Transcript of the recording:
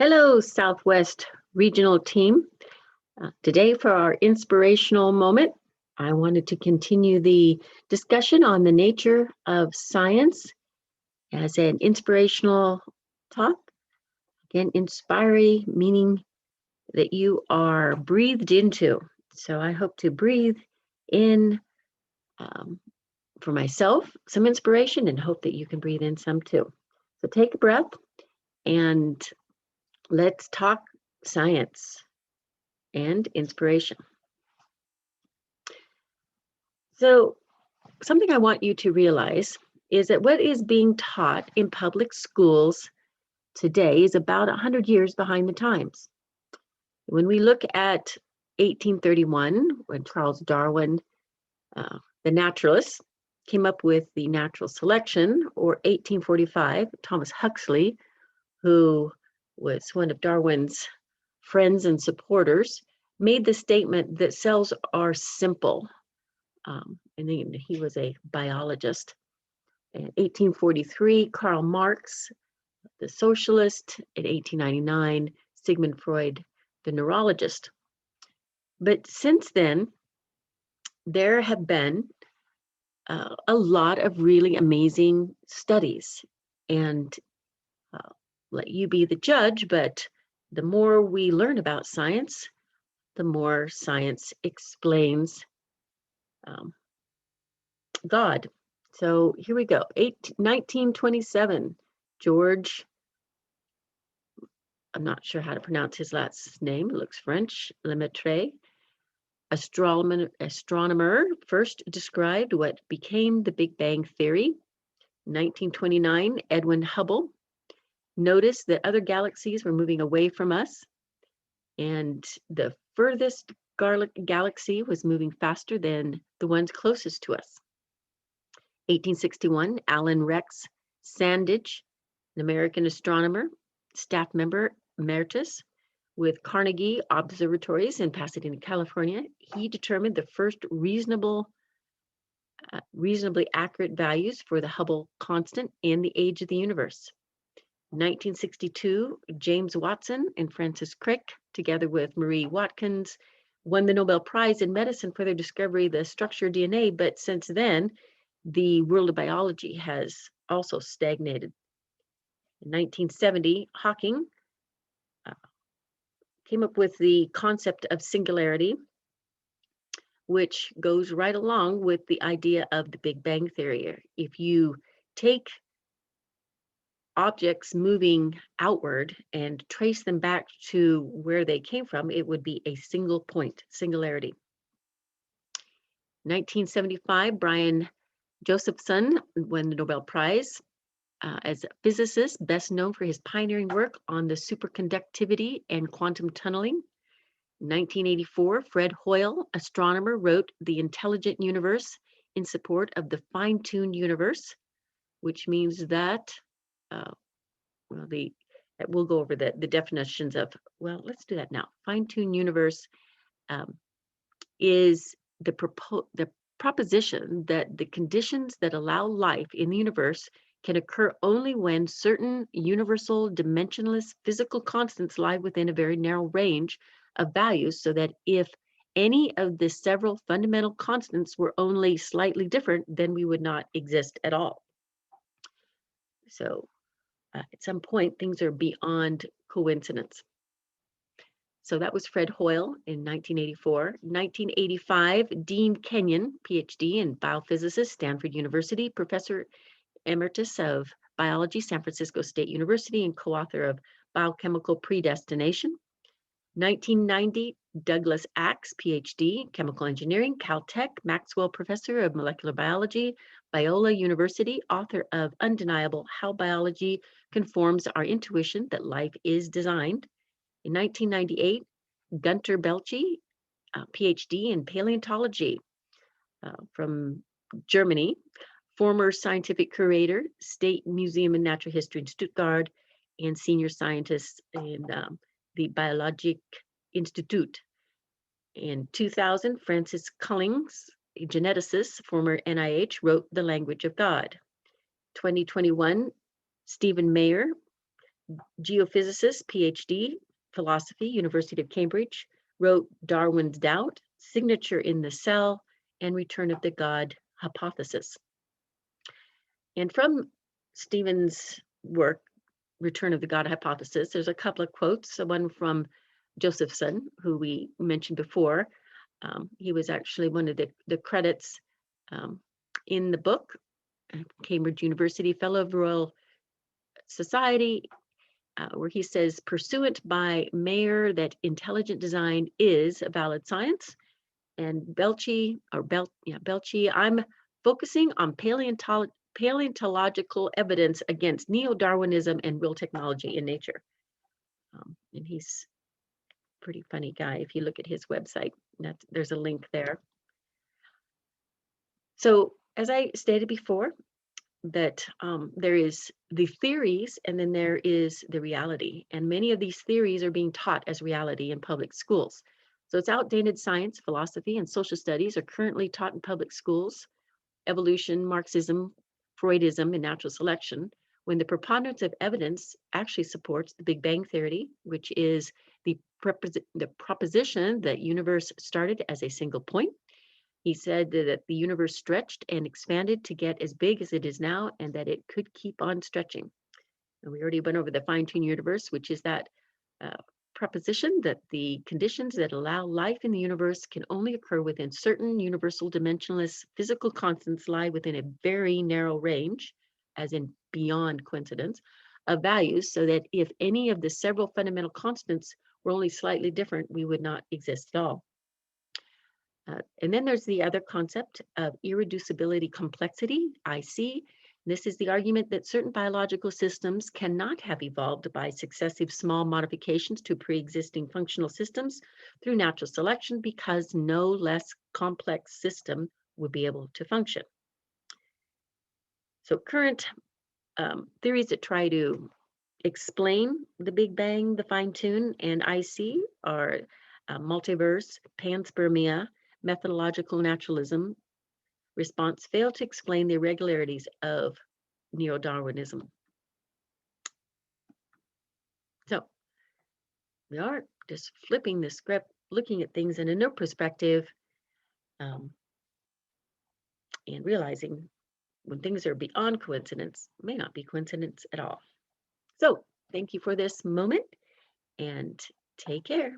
Hello, Southwest Regional Team. Today, for our inspirational moment, I wanted to continue the discussion on the nature of science as an inspirational talk. Again, inspire meaning that you are breathed into. So I hope to breathe in for myself some inspiration and hope that you can breathe in some too. So take a breath and let's talk science and inspiration. So, something I want you to realize is that what is being taught in public schools today is about 100 years behind the times. When we look at 1831, when Charles Darwin, the naturalist, came up with the natural selection, or 1845, Thomas Huxley, who was one of Darwin's friends and supporters, made the statement that cells are simple. And then he was a biologist. In 1843, Karl Marx, the socialist. In 1899, Sigmund Freud, the neurologist. But since then, there have been a lot of really amazing studies. And let you be the judge, but the more we learn about science, the more science explains God. So here we go. 1927, George, I'm not sure how to pronounce his last name, it looks French, Lemaitre, astronomer, first described what became the Big Bang Theory. 1929, Edwin Hubble noticed that other galaxies were moving away from us, and the furthest galaxy was moving faster than the ones closest to us. 1861, Alan Rex Sandage, an American astronomer, staff member emeritus with Carnegie Observatories in Pasadena, California. He determined the first reasonably accurate values for the Hubble constant and the age of the universe. 1962, James Watson and Francis Crick, together with Marie Watkins, won the Nobel Prize in Medicine for their discovery of the structure of DNA, but since then, the world of biology has also stagnated. In 1970, Hawking came up with the concept of singularity, which goes right along with the idea of the Big Bang Theory. If you take objects moving outward and trace them back to where they came from, it would be a single point, singularity. 1975, Brian Josephson won the Nobel Prize as a physicist, best known for his pioneering work on the superconductivity and quantum tunneling. 1984, Fred Hoyle, astronomer, wrote The Intelligent Universe in support of the fine-tuned universe, which means that, we'll go over the definitions of, well, let's do that now. Fine-tuned universe is the proposition that the conditions that allow life in the universe can occur only when certain universal dimensionless physical constants lie within a very narrow range of values, so that if any of the several fundamental constants were only slightly different, then we would not exist at all. So at some point, things are beyond coincidence. So that was Fred Hoyle in 1984. 1985, Dean Kenyon, PhD and biophysicist, Stanford University, professor emeritus of biology, San Francisco State University, and co-author of Biochemical Predestination. 1990, Douglas Axe, PhD, chemical engineering, Caltech, Maxwell Professor of Molecular Biology, Biola University, author of Undeniable: How Biology Conforms Our Intuition That Life is Designed. In 1998, Gunter Belchi, PhD in paleontology from Germany, former scientific curator, State Museum of Natural History in Stuttgart, and senior scientist in the Biologic Institute. In 2000, Francis Cullings, a geneticist, former NIH, wrote The Language of God. 2021, Stephen Mayer, geophysicist, PhD, philosophy, University of Cambridge, wrote Darwin's Doubt, Signature in the Cell, and Return of the God Hypothesis. And from Stephen's work, Return of the God Hypothesis, there's a couple of quotes. So one from Josephson, who we mentioned before. He was actually one of the credits um, in the book, Cambridge University Fellow of the Royal Society, where he says, pursuant by Mayer that intelligent design is a valid science. And Belchi, I'm focusing on paleontological evidence against neo-Darwinism and real technology in nature. And he's a pretty funny guy. If you look at his website, there's a link there. So as I stated before, that there is the theories and then there is the reality. And many of these theories are being taught as reality in public schools. So it's outdated science, philosophy, and social studies are currently taught in public schools. Evolution, Marxism, Freudism, and natural selection, when the preponderance of evidence actually supports the Big Bang Theory, which is the proposition that universe started as a single point. He said that the universe stretched and expanded to get as big as it is now, and that it could keep on stretching. And we already went over the fine-tuned universe, which is that proposition that the conditions that allow life in the universe can only occur within certain universal dimensionless physical constants lie within a very narrow range, as in beyond coincidence, of values, so that if any of the several fundamental constants were only slightly different, we would not exist at all. And then there's the other concept of irreducibility complexity, IC. This is the argument that certain biological systems cannot have evolved by successive small modifications to pre-existing functional systems through natural selection because no less complex system would be able to function. So current theories that try to explain the Big Bang, the fine-tune, and IC are multiverse, panspermia, methodological naturalism response fail to explain the irregularities of neo-Darwinism. So we are just flipping the script, looking at things in a new perspective, and realizing when things are beyond coincidence, may not be coincidence at all. So thank you for this moment and take care.